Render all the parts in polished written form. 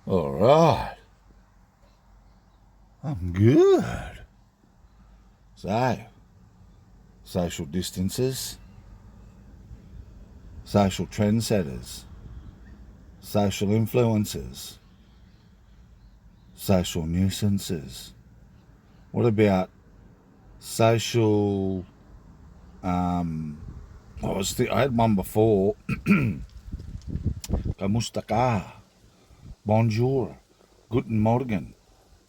All right. I'm good. So, social distances, social trendsetters, social influencers, social nuisances. What about social? I had one before. Kamustaka, bonjour, guten morgen,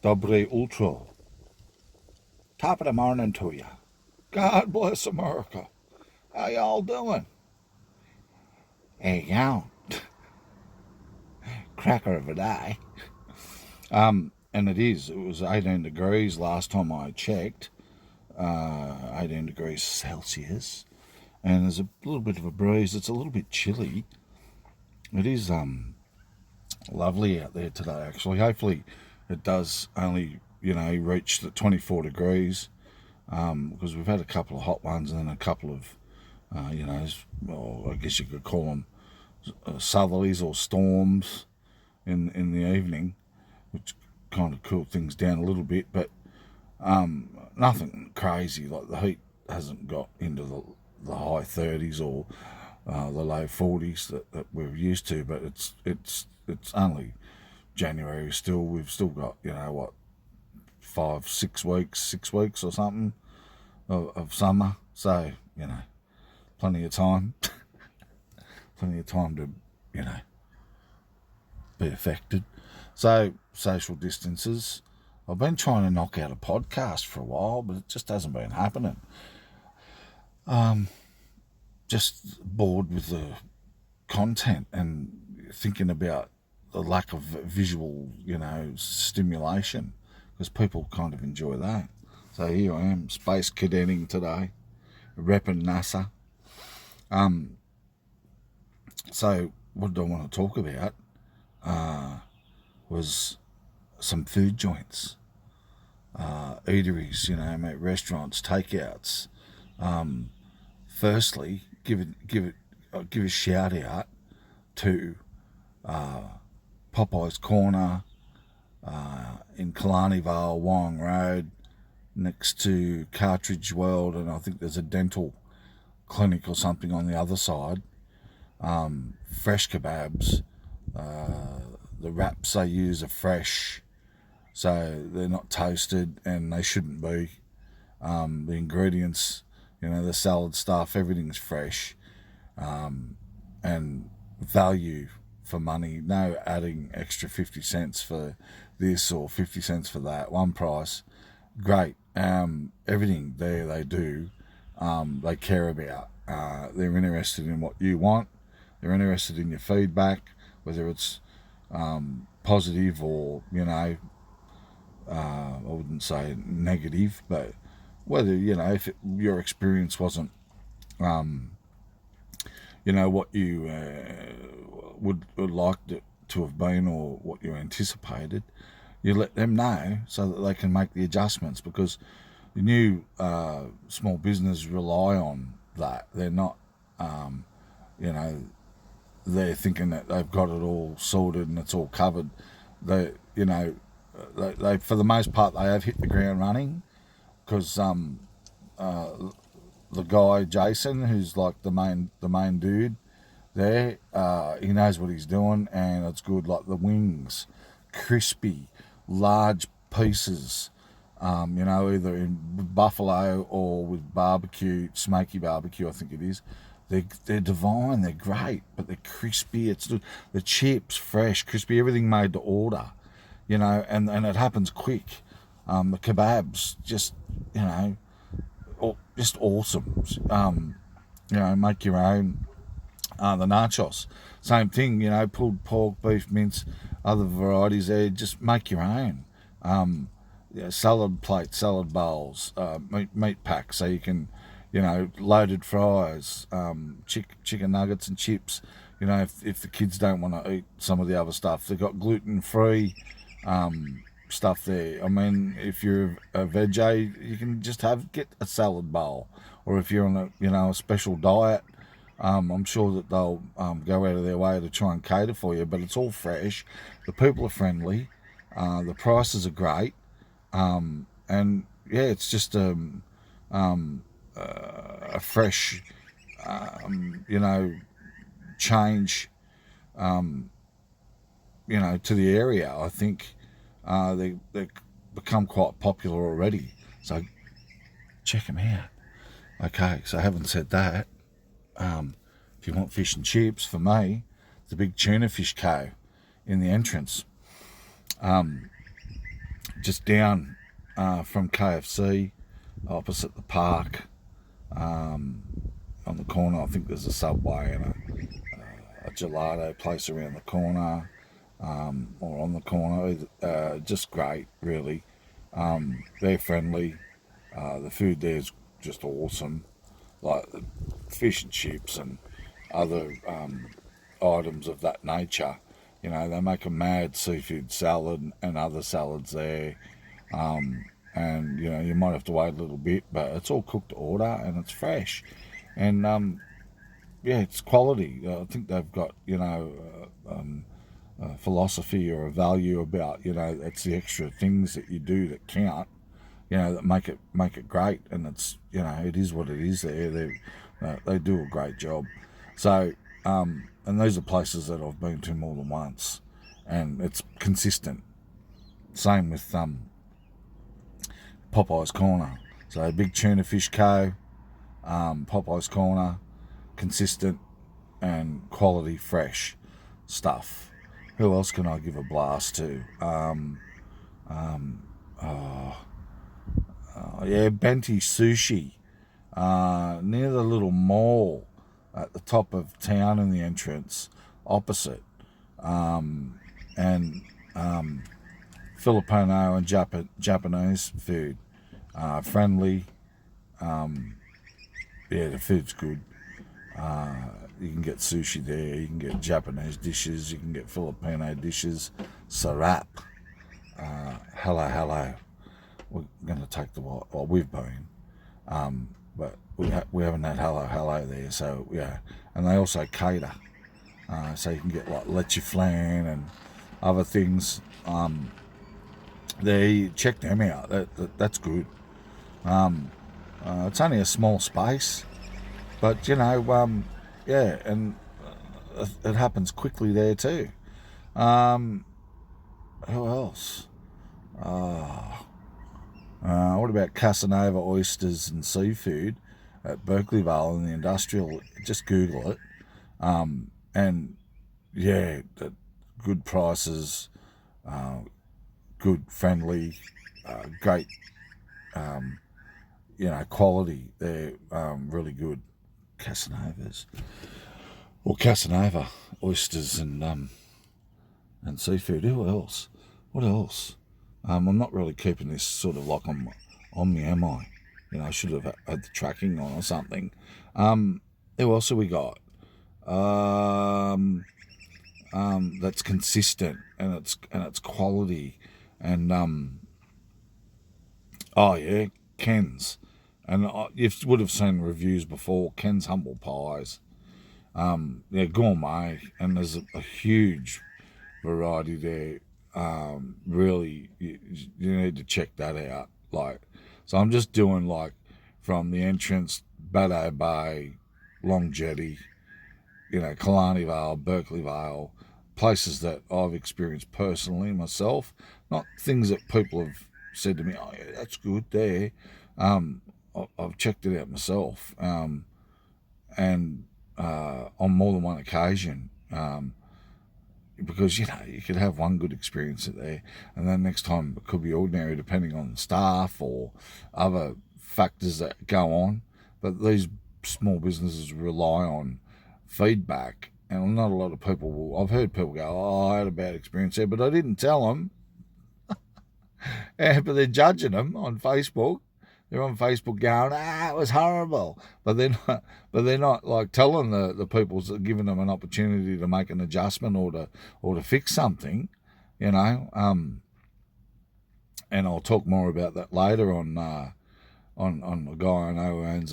dobre ultra. Top of the morning to you. God bless America. How y'all doing? Hey, y'all. Cracker of a day. And it was 18 degrees last time I checked. 18 degrees Celsius. And there's a little bit of a breeze. It's a little bit chilly. It is lovely out there today, actually. Hopefully, it does only, reach the 24 degrees because we've had a couple of hot ones and then a couple of, well, I guess you could call them southerlies or storms in the evening, which kind of cooled things down a little bit, but nothing crazy. Like the heat hasn't got into the high 30s or the low 40s that we're used to, but it's only January still. We've still got 6 weeks or something of summer, so plenty of time, plenty of time to be affected. So social distances. I've been trying to knock out a podcast for a while, but it just hasn't been happening. Just bored with the content and thinking about the lack of visual, stimulation, because people kind of enjoy that. So here I am, space cadeting today, repping NASA. So what do I want to talk about? Was some food joints, eateries, mate, restaurants, takeouts. Firstly, give a shout out to Popeye's Corner in Killarney Vale, Wong Road, next to Cartridge World, and I think there's a dental clinic or something on the other side. Fresh kebabs. The wraps they use are fresh, so they're not toasted, and they shouldn't be. The ingredients, the salad stuff, everything's fresh, and value for money. No adding extra 50 cents for this or 50 cents for that. One price, great. Everything there they do, they care about. They're interested in what you want. They're interested in your feedback, whether it's positive or I wouldn't say negative, but whether if your experience wasn't what you would like to have been or what you anticipated, you let them know so that they can make the adjustments, because the new small business rely on that. They're not you know they're thinking that they've got it all sorted and it's all covered. They for the most part they have hit the ground running, because the guy Jason, who's like the main dude there, he knows what he's doing, and it's good. Like the wings, crispy, large pieces. Either in buffalo or with barbecue, smoky barbecue, I think it is. They're divine. They're great, but they're crispy. It's the chips fresh, crispy. Everything made to order. And it happens quick. The kebabs, just awesome. Make your own. The nachos, same thing. Pulled pork, beef, mince, other varieties there. Just make your own. Salad plates, salad bowls, meat packs, so you can, loaded fries, chicken nuggets and chips. If the kids don't want to eat some of the other stuff, they've got gluten-free stuff there. I mean, if you're a veggie, you can just get a salad bowl, or if you're on a special diet, I'm sure that they'll go out of their way to try and cater for you, but it's all fresh. The people are friendly. The prices are great. And yeah, it's just a fresh, change, to the area. I think they become quite popular already. So check them out. Okay, so having said that, if you want fish and chips, for me, the big tuna fish co in the entrance, just down from KFC, opposite the park, on the corner. I think there's a Subway and a gelato place around the corner, or on the corner. Just great, really. They're friendly. The food there's just awesome, like the fish and chips and other items of that nature. They make a mad seafood salad and other salads there. And you might have to wait a little bit, but it's all cooked to order and it's fresh. And yeah, it's quality. I think they've got a philosophy or a value about it's the extra things that you do that count. That make it great, and it's it is what it is. They do a great job. So and these are places that I've been to more than once, and it's consistent. Same with Popeye's Corner. So Big Tuna Fish Co. Popeye's Corner, consistent and quality fresh stuff. Who else can I give a blast to? Yeah, Benti Sushi, near the little mall at the top of town in the entrance, opposite, and Filipino and Japanese food, friendly. Yeah, the food's good. You can get sushi there. You can get Japanese dishes. You can get Filipino dishes. Sarap. Hello. We're going to take the well, we've been, but we haven't had hello there. So yeah, and they also cater. So you can get like leche flan and other things. They check them out. That's good. It's only a small space, but yeah, and it happens quickly there too. Who else? What about Casanova oysters and seafood at Berkeleyvale in the industrial? Just Google it. And yeah, good prices, good, friendly, great, quality. They're really good. Casanovas or Casanova oysters and seafood. Who else? What else? I'm not really keeping this sort of like on me, am I? I should have had the tracking on or something. Who else have we got? That's consistent and it's quality and oh yeah, Ken's, and you would have seen reviews before. Ken's humble pies, yeah, gourmet, and there's a huge variety there. Really, you need to check that out. So I'm just doing from the entrance, Baddo Bay, Long Jetty, Killarney Vale, Berkeley Vale, places that I've experienced personally myself, not things that people have said to me, oh yeah, that's good there. I've checked it out myself, and on more than one occasion. Because you could have one good experience there, and then next time it could be ordinary, depending on the staff or other factors that go on. But these small businesses rely on feedback, and not a lot of people will. I've heard people go, "Oh, I had a bad experience there, but I didn't tell them." Yeah, but they're judging them on Facebook. They're on Facebook going, it was horrible. But they're not like telling the people, giving them an opportunity to make an adjustment or to fix something, And I'll talk more about that later on a guy I know who owns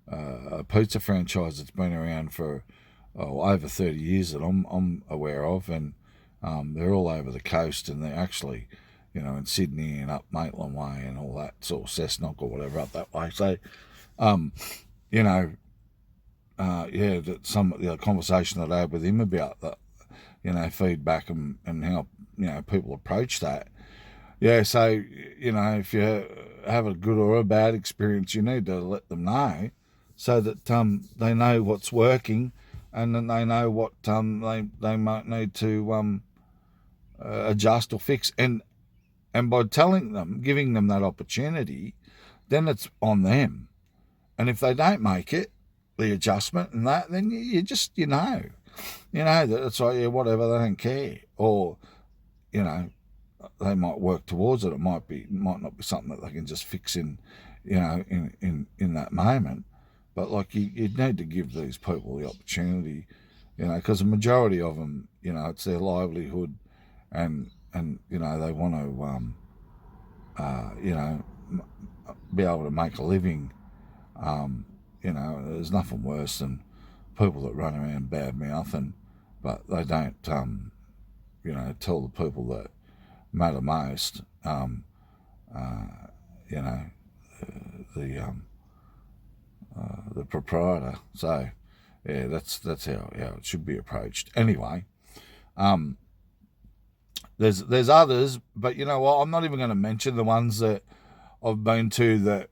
a pizza franchise that's been around for over 30 years that I'm aware of, and they're all over the coast, and they're actually, in Sydney and up Maitland Way and all that sort of Cessnock or whatever up that way. So, you know, yeah, that some the conversation that I had with him about that, feedback and how people approach that. Yeah, so if you have a good or a bad experience, you need to let them know, so that they know what's working, and then they know what they might need to adjust or fix. And by telling them, giving them that opportunity, then it's on them. And if they don't make it, the adjustment and that, then you just that it's like, yeah, whatever, they don't care, or you know they might work towards it. It might not be something that they can just fix in that moment. But like you need to give these people the opportunity, because the majority of them, it's their livelihood, and they want to, be able to make a living. There's nothing worse than people that run around bad mouthing, but they don't, tell the people that matter most, you know, the proprietor. So, yeah, that's how it should be approached. Anyway, there's others, but you know what? I'm not even going to mention the ones that I've been to that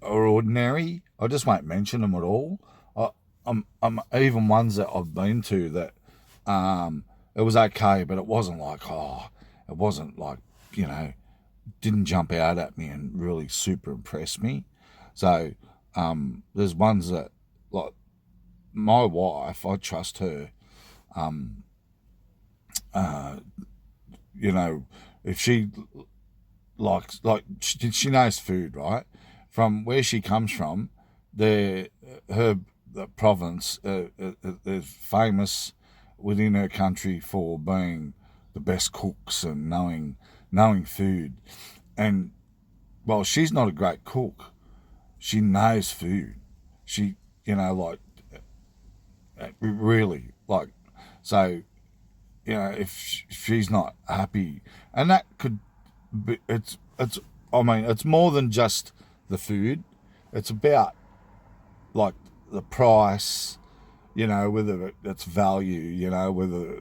are ordinary. I just won't mention them at all. I'm even ones that I've been to that it was okay, but it wasn't like didn't jump out at me and really super impress me. So there's ones that, like my wife, I trust her. If she she knows food, right? From where she comes from, the province is famous within her country for being the best cooks and knowing food. And while she's not a great cook, she knows food. She, really, so, if she's not happy, and that could be, it's more than just the food. It's about, like, the price, whether it's value, whether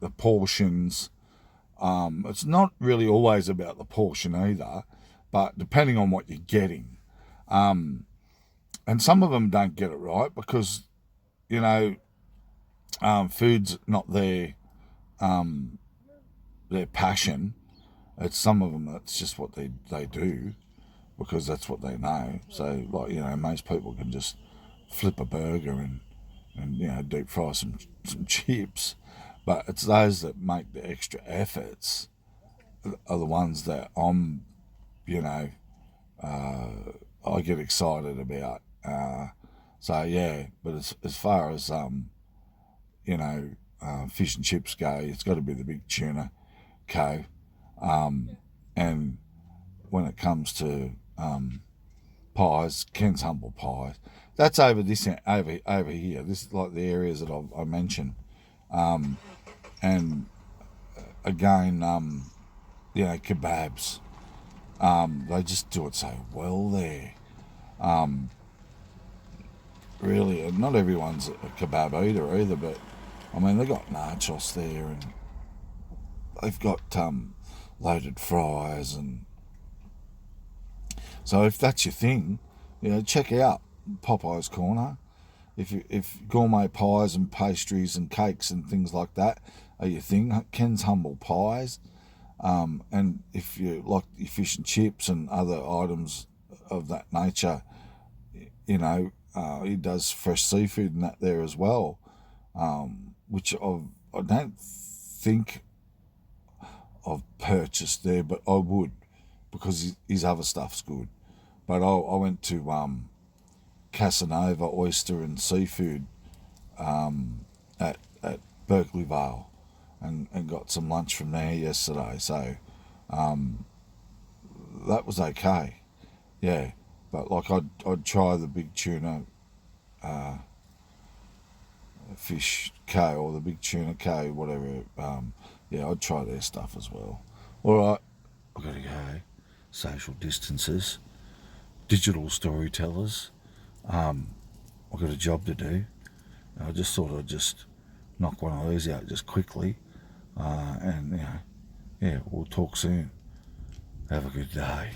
the portions. It's not really always about the portion either, but depending on what you're getting. And some of them don't get it right because, food's not their passion. It's some of them, it's just what they do because that's what they know. So, most people can just flip a burger and deep fry some chips. But it's those that make the extra efforts are the ones that I get excited about. So yeah, but as far as fish and chips go, it's got to be the big tuna co. And when it comes to pies, Ken's Humble Pies, that's over here. This is like the areas that I mentioned. And again, kebabs. They just do it so well there. Really, and not everyone's a kebab eater either, but I mean, they've got nachos there, and they've got loaded fries, and so if that's your thing, check out Popeye's Corner. If gourmet pies and pastries and cakes and things like that are your thing, Ken's Humble Pies. And if you like your fish and chips and other items of that nature, he does fresh seafood and that there as well, which I don't think I've purchased there, but I would because his other stuff's good. But I went to Casanova Oyster and Seafood at Berkeley Vale and got some lunch from there yesterday. So that was okay. Yeah. But like I'd try the big tuna fish Co or the big tuna Co, whatever. Yeah, I'd try their stuff as well. All right, I've got to go. Social distances, digital storytellers. I've got a job to do. I just thought I'd just knock one of these out just quickly, and yeah, we'll talk soon. Have a good day.